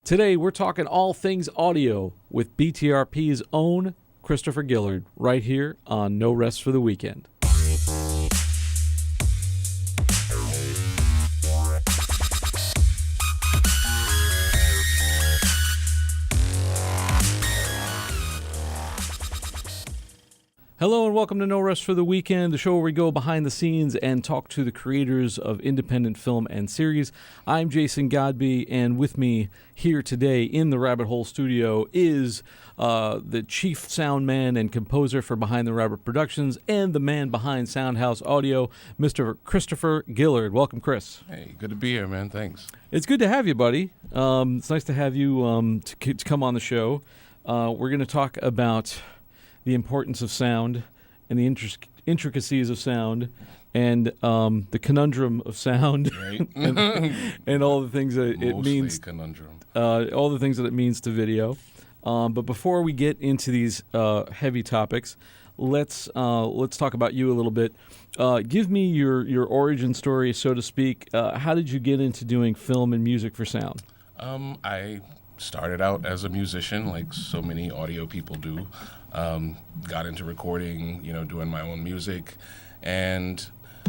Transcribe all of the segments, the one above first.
Today, we're talking all things audio with BTRP's own Christopher Gillard, right here on No Rest for the Weekend. Hello and welcome to No Rest for the Weekend, the show where we go behind the scenes and talk to the creators of independent film and series. I'm Jason Godbey, and with me here today in the Rabbit Hole studio is the chief sound man and composer for Behind the Rabbit Productions and the man behind Soundhouse Audio, Mr. Christopher Gillard. Welcome, Chris. Hey, good to be here, man. Thanks. It's good to have you, buddy. It's nice to have you to come on the show. We're going to talk about the importance of sound and the intricacies of sound and the conundrum of sound, Right. and all the things that it means. Conundrum. All the things that it means to video. But before we get into these heavy topics, let's talk about you a little bit. Give me your origin story, so to speak. How did you get into doing film and music for sound? I started out as a musician, like so many audio people do. Got into recording, doing my own music, and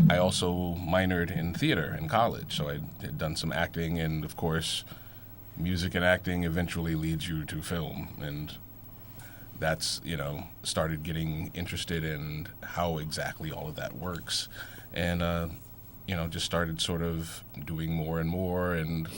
I also minored in theater in college. So I had done some acting, and of course, music and acting eventually leads you to film, and that's, started getting interested in how exactly all of that works, and just started sort of doing more and more and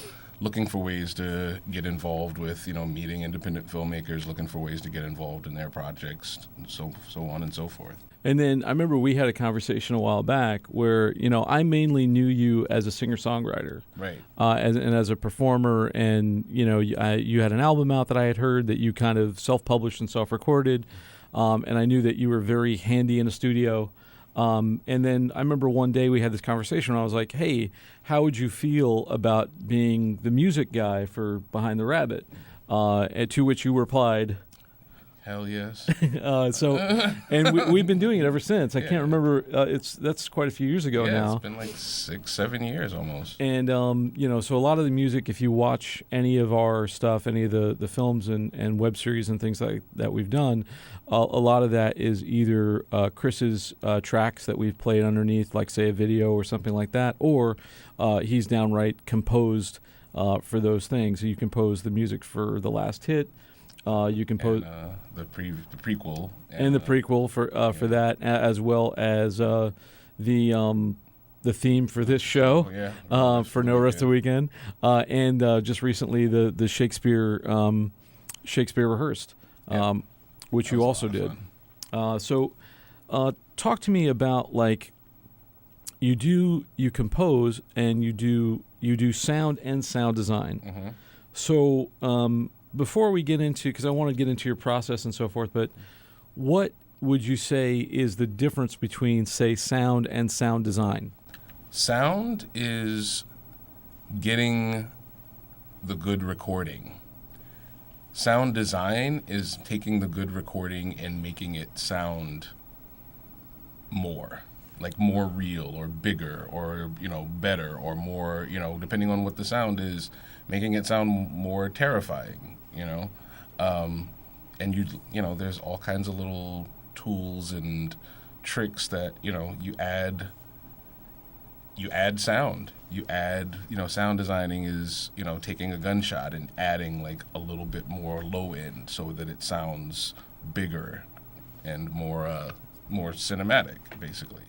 looking for ways to get involved with, meeting independent filmmakers, looking for ways to get involved in their projects, so on and so forth. And then I remember we had a conversation a while back where, I mainly knew you as a singer-songwriter. Right. As a performer, and, you had an album out that I had heard that you kind of self-published and self-recorded, and I knew that you were very handy in a studio. And then I remember one day we had this conversation and I was like, hey, how would you feel about being the music guy for Behind the Rabbit? To which you replied, hell yes. And we've been doing it ever since. I can't remember. That's quite a few years ago now. It's been like 6-7 years almost. And, so a lot of the music, if you watch any of our stuff, any of the films and web series and things like that we've done, a lot of that is either Chris's tracks that we've played underneath, like, say, a video or something like that, or he's downright composed for those things. So you compose the music for The Last Hit. You compose the prequel and the prequel for that, as well as the theme for this show, for No Rest of the Weekend, and just recently the Shakespeare Rehearsed, which you also did. So talk to me about, like, you compose and you do sound and sound design. Mm-hmm. So before we get into, because I want to get into your process and so forth, but what would you say is the difference between, say, sound and sound design? Sound is getting the good recording. Sound design is taking the good recording and making it sound more real or bigger or, better or more, depending on what the sound is, making it sound more terrifying, and there's all kinds of little tools and tricks that, you add sound. You add, sound designing is, taking a gunshot and adding like a little bit more low end so that it sounds bigger and more cinematic, basically.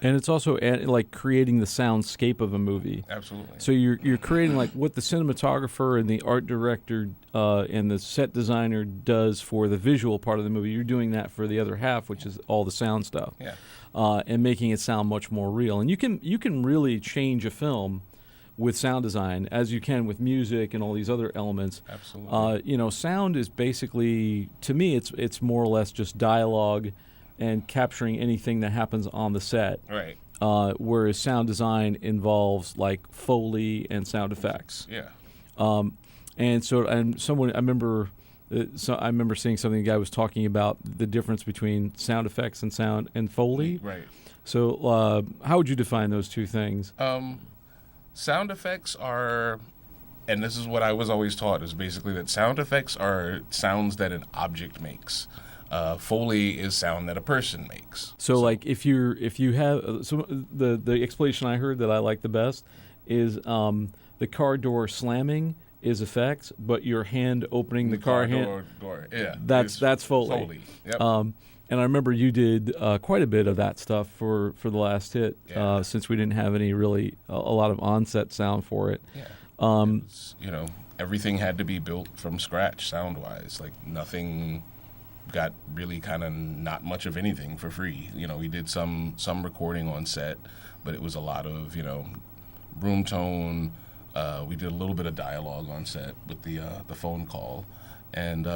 And it's also like creating the soundscape of a movie. Absolutely. So you're creating like what the cinematographer and the art director and the set designer does for the visual part of the movie. You're doing that for the other half, which is all the sound stuff. Yeah. And making it sound much more real. And you can really change a film with sound design as you can with music and all these other elements. Absolutely. Sound is basically, to me, it's more or less just dialogue and capturing anything that happens on the set. Right. Whereas sound design involves like Foley and sound effects. Yeah. I remember seeing something, the guy was talking about the difference between sound effects and sound and Foley. Right. So how would you define those two things? Sound effects are and this is what I was always taught, is basically that sound effects are sounds that an object makes. Foley is sound that a person makes. So like if you have the explanation I heard that I like the best is the car door slamming is effects, but your hand opening the car door, yeah, that's Foley. Yep. And I remember you did quite a bit of that stuff for the last hit, since we didn't have any really a lot of onset sound for it. Yeah. Everything had to be built from scratch sound wise. Like nothing got really kind of not much of anything for free. We did some recording on set, but it was a lot of room tone. We did a little bit of dialogue on set with the phone call, and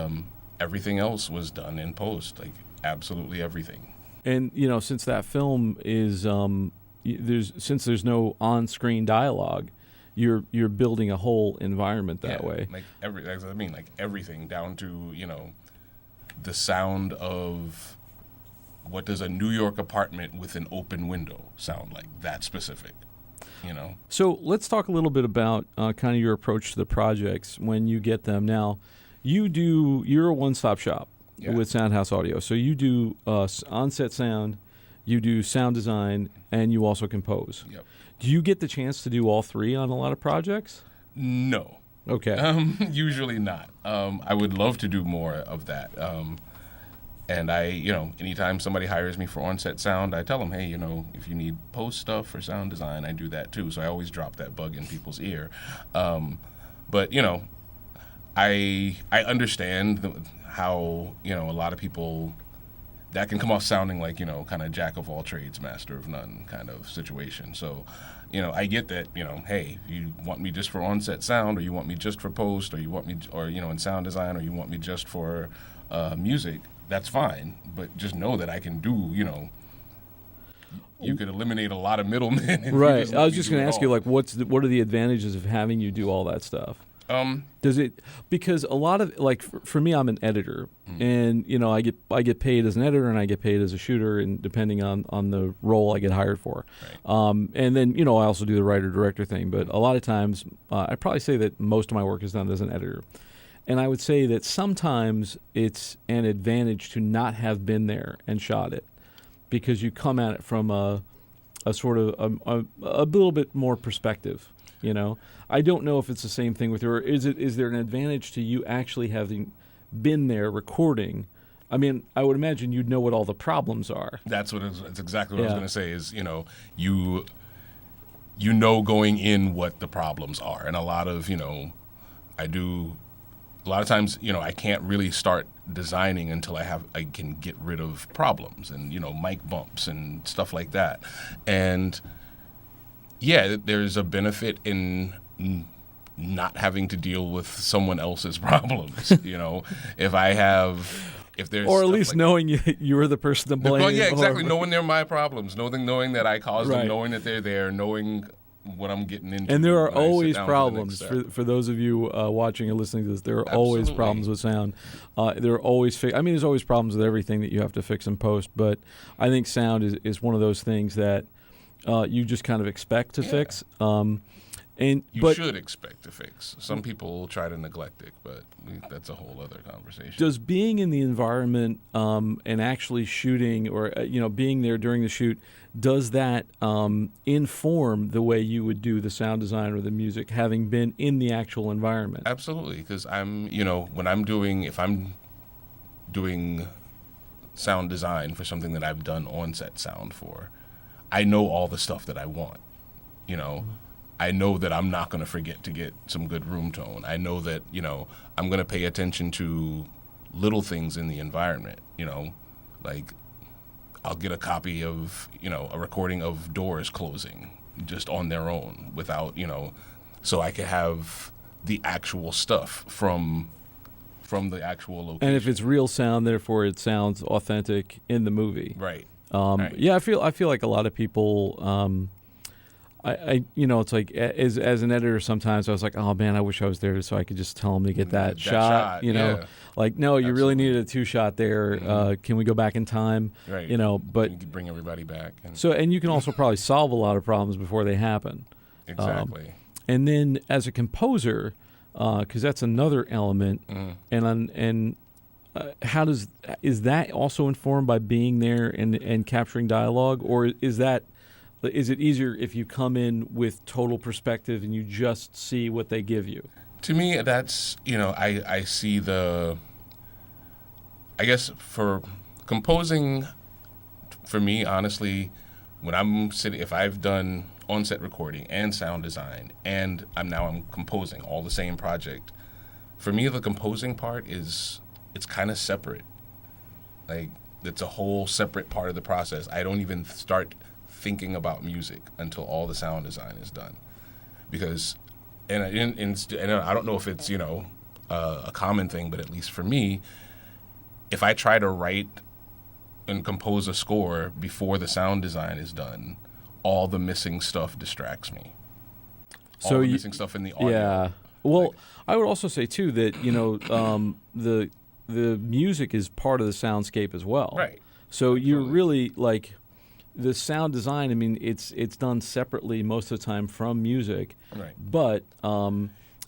everything else was done in post. Like absolutely everything. And since that film is there's no on-screen dialogue, you're building a whole environment that way. Like everything down to the sound of what does a New York apartment with an open window sound like? That specific, So let's talk a little bit about kind of your approach to the projects when you get them. Now, you're a one-stop shop with Soundhouse Audio. So you do on-set sound, you do sound design, and you also compose. Yep. Do you get the chance to do all three on a lot of projects? No. Okay. Usually not. I would love to do more of that. And I, anytime somebody hires me for on-set sound, I tell them, hey, if you need post stuff for sound design, I do that too. So I always drop that bug in people's ear. But I understand how a lot of people, that can come off sounding like kind of jack of all trades, master of none kind of situation. So I get that, hey, you want me just for on-set sound, or you want me just for post, or you want me, or in sound design, or you want me just for music. That's fine, but just know that I can do, you could eliminate a lot of middlemen. Right. I was just going to ask you, like, what are the advantages of having you do all that stuff? Does it, because a lot of, like, for me, I'm an editor, and I get paid as an editor and I get paid as a shooter, and depending on the role I get hired for. Right. And then I also do the writer director thing, but a lot of times I'd probably say that most of my work is done as an editor. And I would say that sometimes it's an advantage to not have been there and shot it, because you come at it from a sort of a little bit more perspective. I don't know if it's the same thing with you, or is there an advantage to you actually having been there recording? I mean, I would imagine you'd know what all the problems are. That's exactly what I was going to say. Is you know going in what the problems are, and a lot of a lot of times, I can't really start designing until I can get rid of problems and, mic bumps and stuff like that. And yeah, there's a benefit in not having to deal with someone else's problems. If there's, or at least like knowing you're the person to blame. Well, yeah, exactly. Knowing they're my problems, knowing that I caused them, knowing that they're there, knowing what I'm getting into. And there are always problems for those of you watching and listening to this. There are always problems with sound. There are always there's always problems with everything that you have to fix in post. But I think sound is one of those things that you just kind of expect to fix. And you should expect to fix. Some people try to neglect it, but that's a whole other conversation. Does being in the environment and actually shooting, or being there during the shoot, does that inform the way you would do the sound design or the music, having been in the actual environment? Absolutely, because I'm if I'm doing sound design for something that I've done on-set sound for, I know all the stuff that I want, I know that I'm not going to forget to get some good room tone. I know that, I'm going to pay attention to little things in the environment, like I'll get a copy of, a recording of doors closing just on their own without, so I can have the actual stuff from the actual location. And if it's real sound, therefore it sounds authentic in the movie. Right. Right. Yeah, I feel like a lot of people, it's like as an editor, sometimes I was like, oh man, I wish I was there so I could just tell them to get that shot. Like, no, you really needed a 2-shot there. Mm-hmm. Can we go back in time? Right. But you can bring everybody back. And you can also probably solve a lot of problems before they happen. Exactly. And then as a composer, because that's another element, and is that also informed by being there and capturing dialogue, or is it easier if you come in with total perspective and you just see what they give you? To me, that's, I see I guess for composing, for me, honestly, when I'm sitting, if I've done on-set recording and sound design and I'm composing all the same project, for me, the composing part it's kind of separate. Like, it's a whole separate part of the process. I don't even start thinking about music until all the sound design is done. Because, and I don't know if it's, a common thing, but at least for me, if I try to write and compose a score before the sound design is done, all the missing stuff distracts me. All the missing stuff in the audio. Yeah. Well, I would also say too that the music is part of the soundscape as well. Right. So you're really like the sound design. I mean, it's done separately most of the time from music. Right. But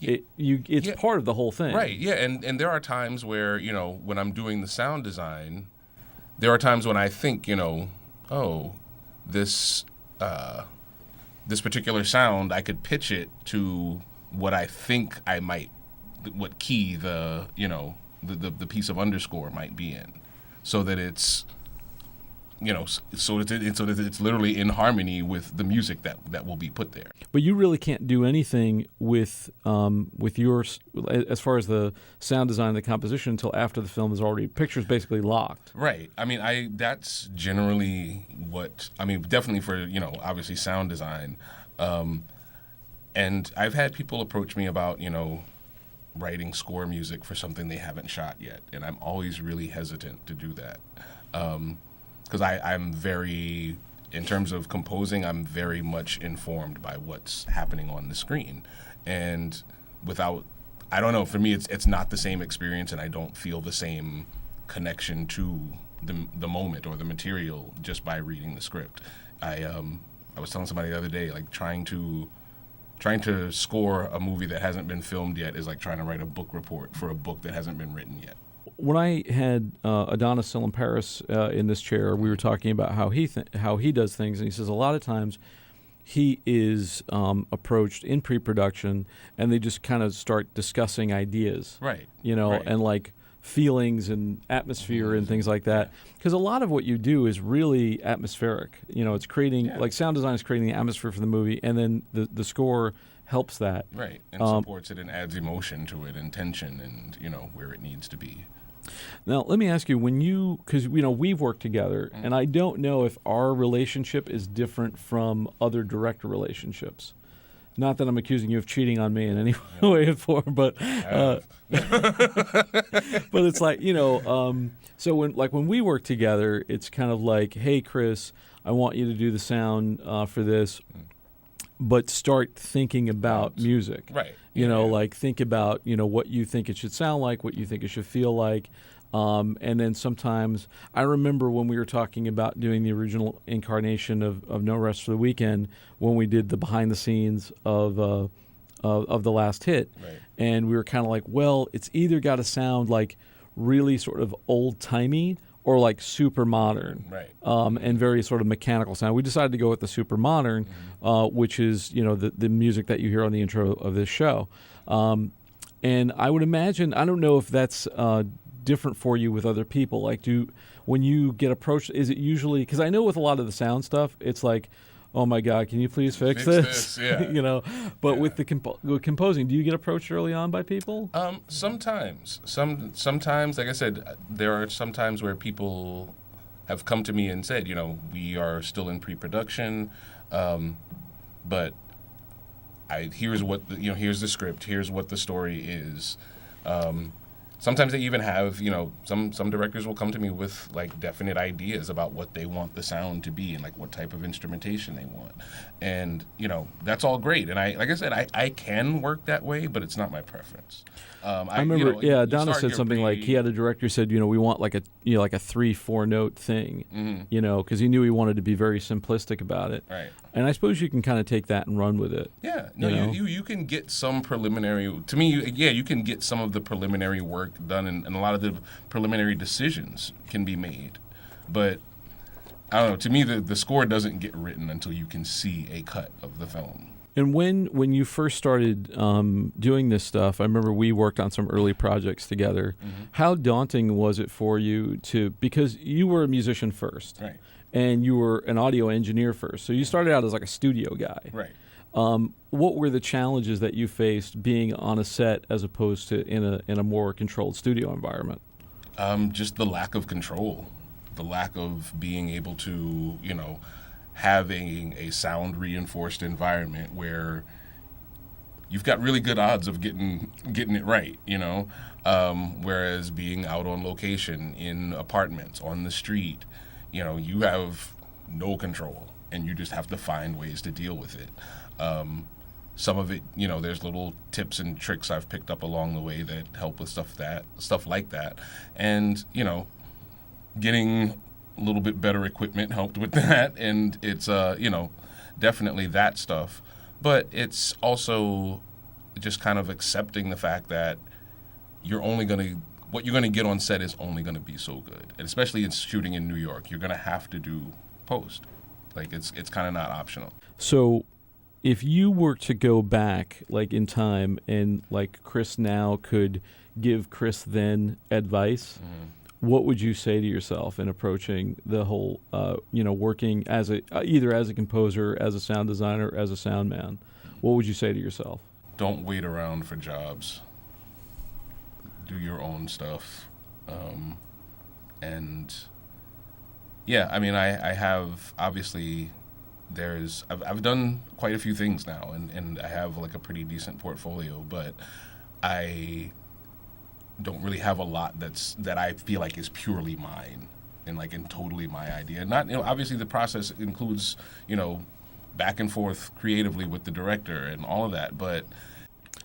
it's part of the whole thing. Right. Yeah. And there are times where when I'm doing the sound design, there are times when I think this particular sound, I could pitch it to what I think what key the piece of underscore might be in, so that it's so that it's literally in harmony with the music that will be put there. But you really can't do anything with yours as far as the sound design and the composition until after the film is picture's basically locked. Right. I mean, that's generally definitely for, obviously sound design. And I've had people approach me about, writing score music for something they haven't shot yet. And I'm always really hesitant to do that. Because I'm very, in terms of composing, I'm very much informed by what's happening on the screen. And I don't know, for me, it's not the same experience, and I don't feel the same connection to the moment or the material just by reading the script. I was telling somebody the other day, like trying to score a movie that hasn't been filmed yet is like trying to write a book report for a book that hasn't been written yet. When I had Adonis Paris in this chair, we were talking about how he does things, and he says a lot of times he is approached in pre-production, and they just kind of start discussing ideas, right? And like feelings and atmosphere and things like that. Because a lot of what you do is really atmospheric. It's creating like sound design is creating the atmosphere for the movie, and then the score helps that, right, and supports it and adds emotion to it and tension and where it needs to be. Now, let me ask you, because we've worked together, and I don't know if our relationship is different from other director relationships. Not that I'm accusing you of cheating on me in any way or form, but but it's like, so when we work together, it's kind of like, hey, Chris, I want you to do the sound for this, but start thinking about music. Right. Like think about, what you think it should sound like, what you think it should feel like. And then sometimes I remember when we were talking about doing the original incarnation of No Rest for the Weekend, when we did the behind the scenes of The Last Hit. Right. And we were kind of like, well, it's either got to sound like really sort of old timey or like super modern, right? And very sort of mechanical sound. We decided to go with the super modern, which is the music that you hear on the intro of this show. And I would imagine, I don't know if that's different for you with other people. Like, when you get approached, is it usually, because I know with a lot of the sound stuff, it's like, oh my God, can you please fix this? Yeah. But with the with composing, do you get approached early on by people? Sometimes. Sometimes, like I said, there are some times where people have come to me and said, we are still in pre-production, but here's what here's the script, here's what the story is. Sometimes they even have, some directors will come to me with like definite ideas about what they want the sound to be and like what type of instrumentation they want. And, that's all great. And I can work that way, but it's not my preference. I remember, Adonis said something like he had a director who said, we want like a 3-4 note thing, because he knew he wanted to be very simplistic about it. Right. And I suppose you can kind of take that and run with it. Yeah, no, you can get some preliminary. To me, you can get some of the preliminary work done, and a lot of the preliminary decisions can be made. But I don't know. To me, the score doesn't get written until you can see a cut of the film. And when you first started doing this stuff, I remember we worked on some early projects together. Mm-hmm. How daunting was it for you because you were a musician first, right? And you were an audio engineer first, so you started out as like a studio guy, right? What were the challenges that you faced being on a set as opposed to in a more controlled studio environment? Just the lack of control, the lack of being able to, having a sound reinforced environment where you've got really good odds of getting it right, whereas being out on location in apartments on the street, you have no control and you just have to find ways to deal with it. Some of it, there's little tips and tricks I've picked up along the way that help with stuff like that. And, getting a little bit better equipment helped with that. And it's, definitely that stuff. But it's also just kind of accepting the fact that what you're going to get on set is only going to be so good. And especially in shooting in New York, you're going to have to do post. Like, it's kind of not optional. So if you were to go back, like, in time and, like, Chris now could give Chris then advice, what would you say to yourself in approaching the whole, working as either as a composer, as a sound designer, as a sound man? What would you say to yourself? Don't wait around for jobs. Do your own stuff. And yeah, I mean, I have, obviously, I've done quite a few things now, and I have like a pretty decent portfolio, but I don't really have a lot that I feel like is purely mine and totally my idea. Not, obviously the process includes, back and forth creatively with the director and all of that, but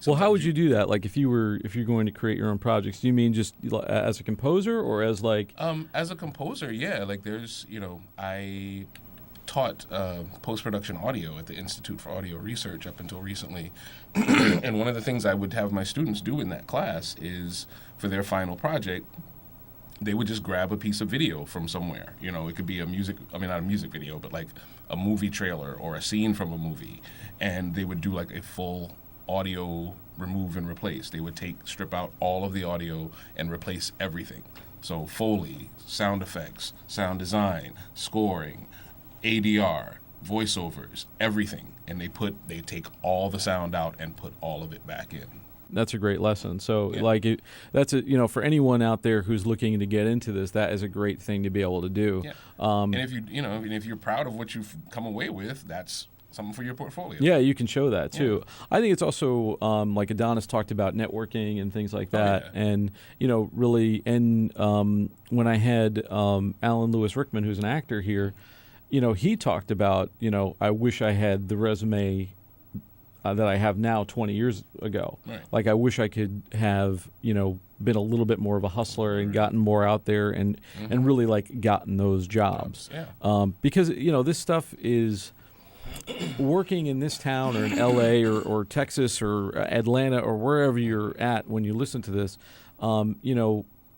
well, how would you do that? Like, if you're going to create your own projects, do you mean just as a composer or as like? As a composer, yeah. Like, there's, I taught post-production audio at the Institute for Audio Research up until recently, and one of the things I would have my students do in that class is, for their final project, they would just grab a piece of video from somewhere. It could be not a music video, but like a movie trailer or a scene from a movie, and they would do like a full audio remove and replace. They would strip out all of the audio and replace everything. So Foley, sound effects, sound design, scoring, ADR, voiceovers, everything. And they take all the sound out and put all of it back in. That's a great lesson. So, yeah. For anyone out there who's looking to get into this, that is a great thing to be able to do. Yeah. And if you're proud of what you've come away with, that's something for your portfolio. Yeah, you can show that too. Yeah. I think it's also like Adonis talked about networking and things like that. Oh, yeah. And really, and when I had Alan Lewis Rickman, who's an actor here, he talked about I wish I had the resume that I have now 20 years ago. Right. Like, I wish I could have been a little bit more of a hustler and gotten more out there and really like gotten those jobs. Yeah. Because this stuff is working in this town or in LA or Texas or Atlanta or wherever you're at when you listen to this,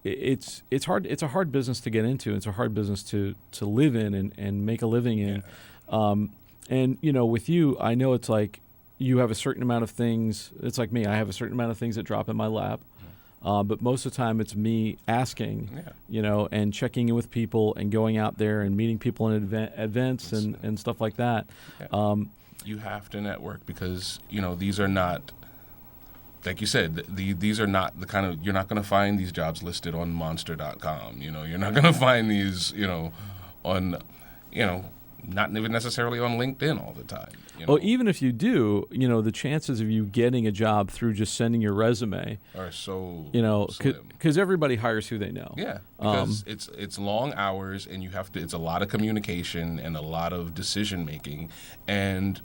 it's hard. It's a hard business to get into. It's a hard business to live in and make a living in. Yeah. And with you, I know it's like you have a certain amount of things. It's like me. I have a certain amount of things that drop in my lap. But most of the time it's me asking, and checking in with people and going out there and meeting people in events and stuff like that. Yeah. You have to network because, these are not, like you said, these are not the kind of, you're not going to find these jobs listed on monster.com. You're not going to find these, on, not even necessarily on LinkedIn all the time. Well, even if you do, the chances of you getting a job through just sending your resume are so slim. Because everybody hires who they know. Yeah, because it's long hours and it's a lot of communication and a lot of decision making. And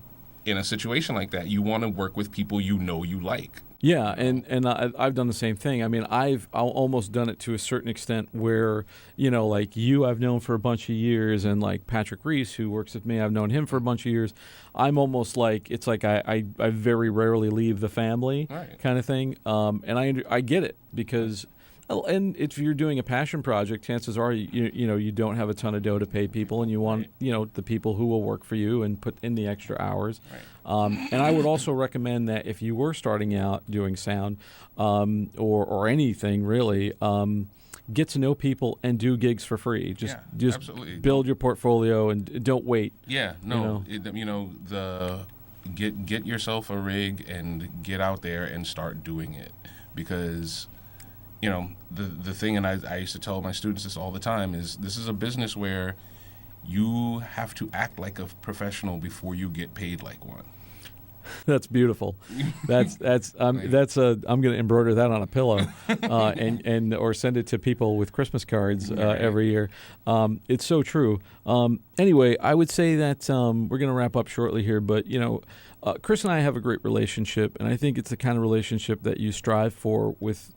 in a situation like that, you want to work with people you like. Yeah, and I've done the same thing. I mean, I've almost done it to a certain extent where, like you I've known for a bunch of years, and like Patrick Reese, who works with me, I've known him for a bunch of years. I'm almost like, it's like I very rarely leave the family Right. kind of thing. And I get it because, and if you're doing a passion project, chances are you don't have a ton of dough to pay people, and you want the people who will work for you and put in the extra hours. Right. And I would also recommend that if you were starting out doing sound or anything really, get to know people and do gigs for free. Just absolutely. Build your portfolio and don't wait. Yeah, no, get yourself a rig and get out there and start doing it, because the thing, and I used to tell my students this all the time, is this is a business where you have to act like a professional before you get paid like one. That's beautiful. I'm going to embroider that on a pillow, and or send it to people with Christmas cards every year. It's so true. Anyway, I would say that we're going to wrap up shortly here, but Chris and I have a great relationship, and I think it's the kind of relationship that you strive for with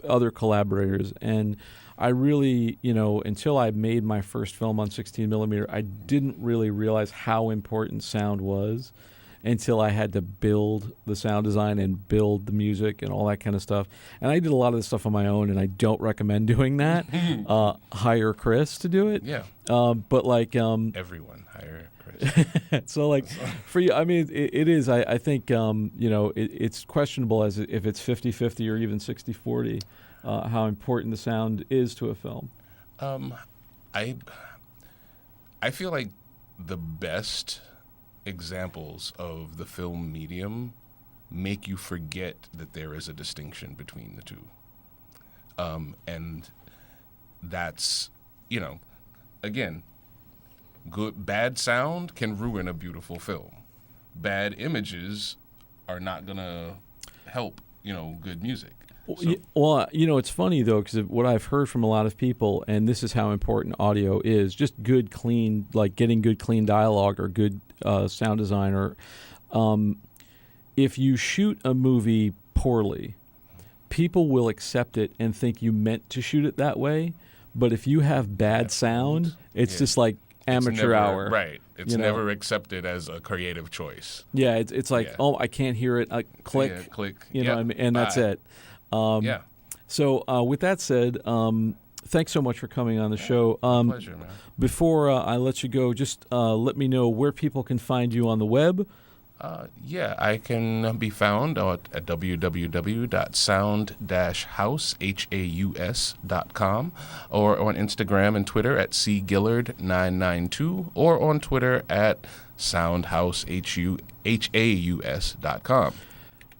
other collaborators. And I really, until I made my first film on 16 millimeter, I didn't really realize how important sound was until I had to build the sound design and build the music and all that kind of stuff. And I did a lot of this stuff on my own, and I don't recommend doing that. Hire Chris to do it. Yeah. But like everyone hire Chris. So like for you, I mean, it is. I think it's questionable as if it's 50-50 or even 60-40, how important the sound is to a film. I feel like the best examples of the film medium make you forget that there is a distinction between the two. And that's, again, bad sound can ruin a beautiful film. Bad images are not going to help, good music. So. Well, it's funny, though, because what I've heard from a lot of people, and this is how important audio is, just good, clean, like getting good, clean dialogue or good sound design. Or if you shoot a movie poorly, people will accept it and think you meant to shoot it that way. But if you have bad sound, it's just like amateur hour. Right. It's never accepted as a creative choice. Yeah, it's like, oh, I can't hear it. Click. Yeah, click. You know what I mean? And that's it. So with that said, thanks so much for coming on the show. Pleasure, man. Before I let you go, just let me know where people can find you on the web. I can be found at www.sound-house.com, or on Instagram and Twitter at cgillard992, or on Twitter at soundhousehaus.com.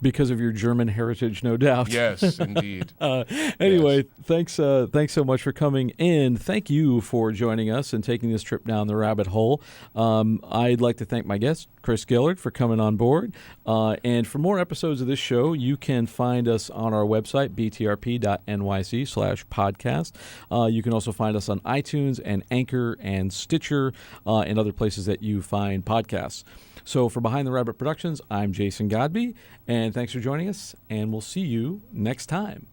Because of your German heritage, no doubt. Yes, indeed. Anyway, thanks so much for coming, and thank you for joining us and taking this trip down the rabbit hole. I'd like to thank my guest, Chris Gillard, for coming on board. And for more episodes of this show, you can find us on our website, btrp.nyc/podcast. You can also find us on iTunes and Anchor and Stitcher and other places that you find podcasts. So for Behind the Rabbit Productions, I'm Jason Godbey, and thanks for joining us, and we'll see you next time.